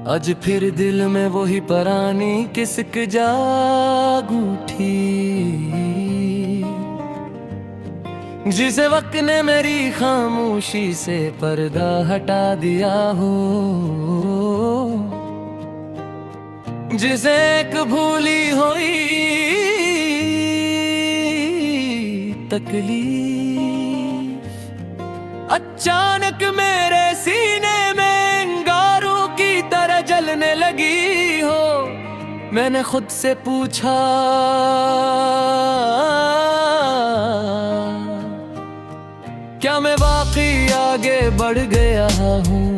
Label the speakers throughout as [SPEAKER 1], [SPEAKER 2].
[SPEAKER 1] आज फिर दिल में वही पुरानी किसक जाग उठी, जिसे वक्त ने मेरी खामोशी से पर्दा हटा दिया हो, जिसे एक भूली हुई तकलीफ अचानक मेरे सीने में अंगारों की तरह जलने लगी हो। मैंने खुद से पूछा, क्या मैं वाकई आगे बढ़ गया हूँ,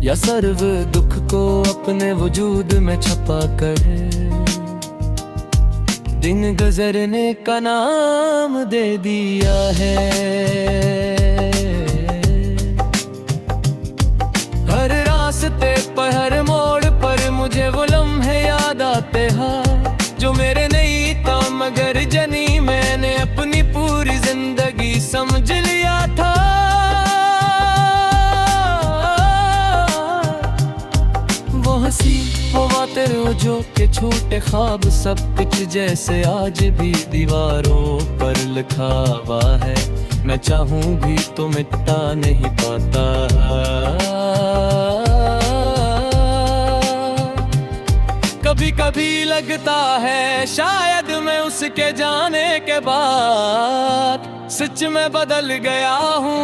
[SPEAKER 1] या सर्व दुख को अपने वजूद में छुपा कर दिन गुजरने का नाम दे दिया है। हर रास्ते पर हर मोड़ पर मुझे वो लम्हे याद आते हैं जो मेरे नहीं था, मगर जनी मैंने अपनी पूरी जिंदगी समझ लिया था। वो हंसी वो बातें जो के छोटे ख्वाब सब कुछ जैसे आज भी दीवारों पर लिखा हुआ है, मैं चाहूं भी तो मिटा नहीं पाता। कभी कभी लगता है शायद मैं उसके जाने के बाद सच में बदल गया हूँ,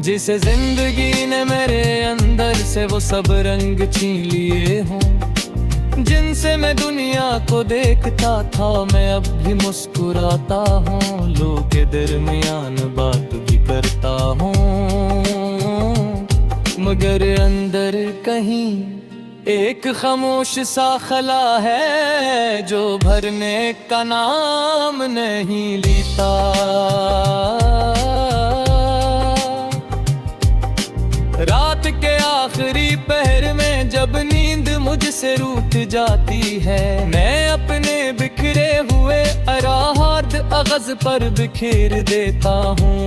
[SPEAKER 1] जिसे जिंदगी ने मेरे अंदर से वो सब रंग छीन लिए हों, जिनसे मैं दुनिया को देखता था मैं अब भी मुस्कुराता हूँ, लोगों के दरमियान बात भी करता हूँ, मगर अंदर कहीं एक खामोश सा खला है जो भरने का नाम नहीं लेता। रात के आखिरी पहर में जब नींद मुझसे रूठ जाती है, मैं अपने बिखरे हुए अराहात अगज पर बिखेर देता हूँ,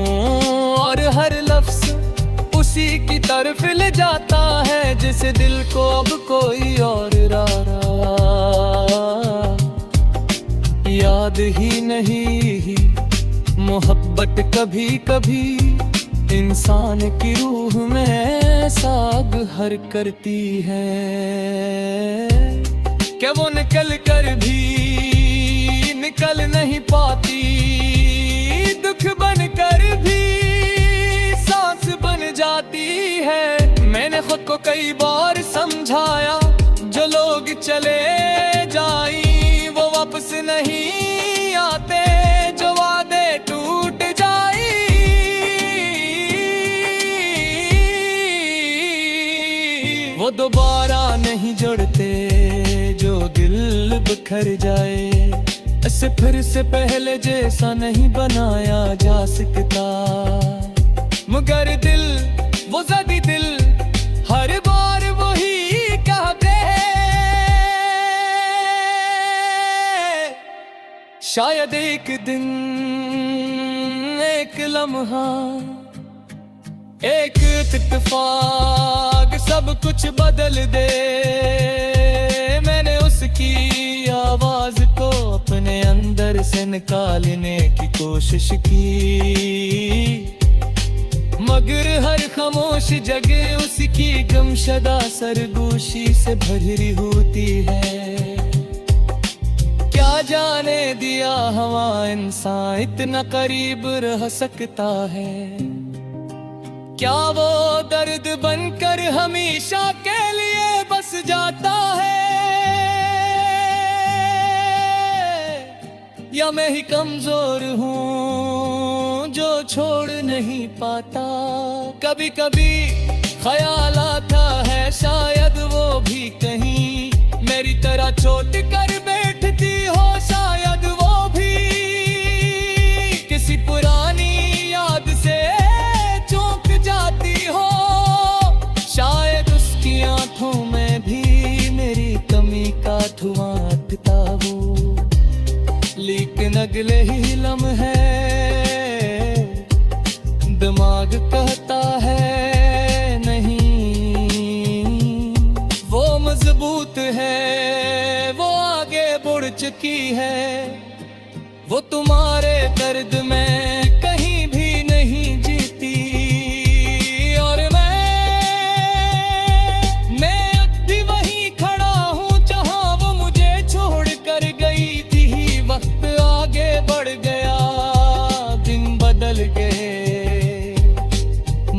[SPEAKER 1] और हर लफ्ज उसी की तरफ ले जाता है जिस दिल को अब कोई और याद ही नहीं। मोहब्बत कभी कभी इंसान की रूह में साग हर करती है, क्या वो निकल कर भी निकल नहीं पाती, दुख बन कर भी सांस बन जाती है। मैंने खुद को कई बार समझाया जो लोग चले जाएं वो वापस नहीं आते, जो वादे टूट जाए वो दोबारा नहीं जुड़ते, जो दिल बिखर जाए इसे फिर से पहले जैसा नहीं बनाया जा सकता, मगर दिल वो ज़दी दिल हर बार वही कहते हैं। शायद एक दिन एक लम्हा एक इत्तेफाक सब कुछ बदल दे। मैंने उसकी आवाज को अपने अंदर से निकालने की कोशिश की, मगर हर खामोश जगह उसकी गमशदा सरगोशी से भरी होती है। क्या जाने दिया हवा इंसान इतना करीब रह सकता है, क्या वो दर्द बनकर हमेशा के लिए बस जाता है, या मैं ही कमजोर हूँ जो छोड़ नहीं पाता। कभी कभी ख्याल आता है शायद वो भी कहीं मेरी तरह चोट कर बैठती हो, शायद वो भी किसी पुरानी याद से चौंक जाती हो, शायद उसकी आंखों में भी मेरी कमी का धुआं दिखता हो, लेकिन अगले ही लम्हे दिमाग कहता है मजबूत है, वो आगे बढ़ चुकी है। वो तुम्हारे दर्द में कहीं भी नहीं जीती। और मैं अब भी वहीं खड़ा हूँ जहाँ वो मुझे छोड़ कर गई थी। वक्त आगे बढ़ गया, दिन बदल गए,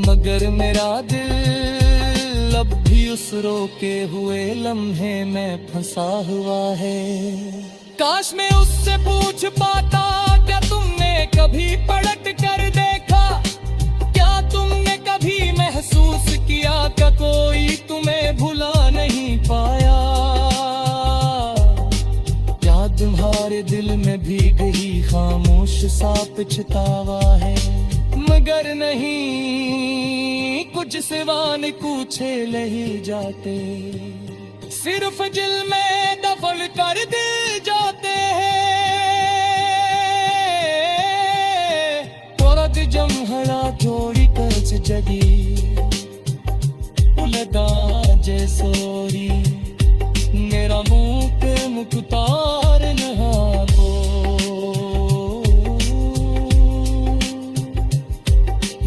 [SPEAKER 1] मगर मेरा दिल अब भी उस रोके हुए लम्हे में फंसा हुआ है। काश मैं उससे पूछ पाता, क्या तुमने कभी पलट कर देखा? क्या तुमने कभी महसूस किया कि कोई तुम्हें भुला नहीं पाया? क्या तुम्हारे दिल में भी गई खामोश सा पछतावा है? मगर नहीं, कुछ सिवान पूछे नहीं जाते, सिर्फ दिल में दफन कर दिए जाते हैं। परत जमहरा जोड़ी कच जगी, उलदा जैसोरी, मेरा मुंह पे मुख्तार नहाबो।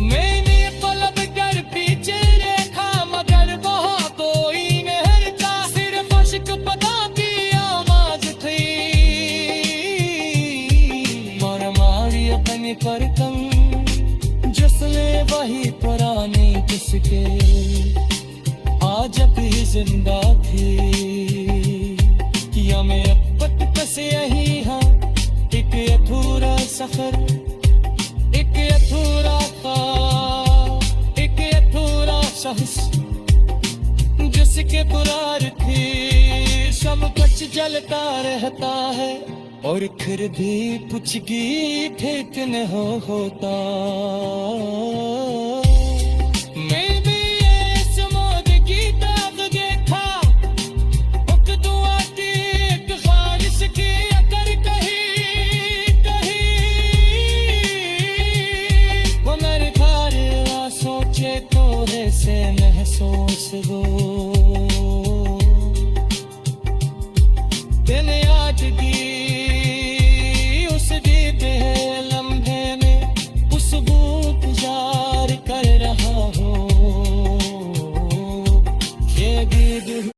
[SPEAKER 1] मैंने पलब कर पीछे देखा, मगर वहाँ कोई नहीं था, सिर्फ अश्क पता की आवाज थी। मार मारी अपने पर कम, जिसने वही पुरानी किसके आज भी जिंदा थी। किया मैं अब तक से यही हाँ, एक अधूरा सफर, एक अधूरा ख्वाब, एक अधूरा शख्स जिसके पुरार थी। सब कुछ जलता रहता है और फिर भी कुछ की ठीक न होता।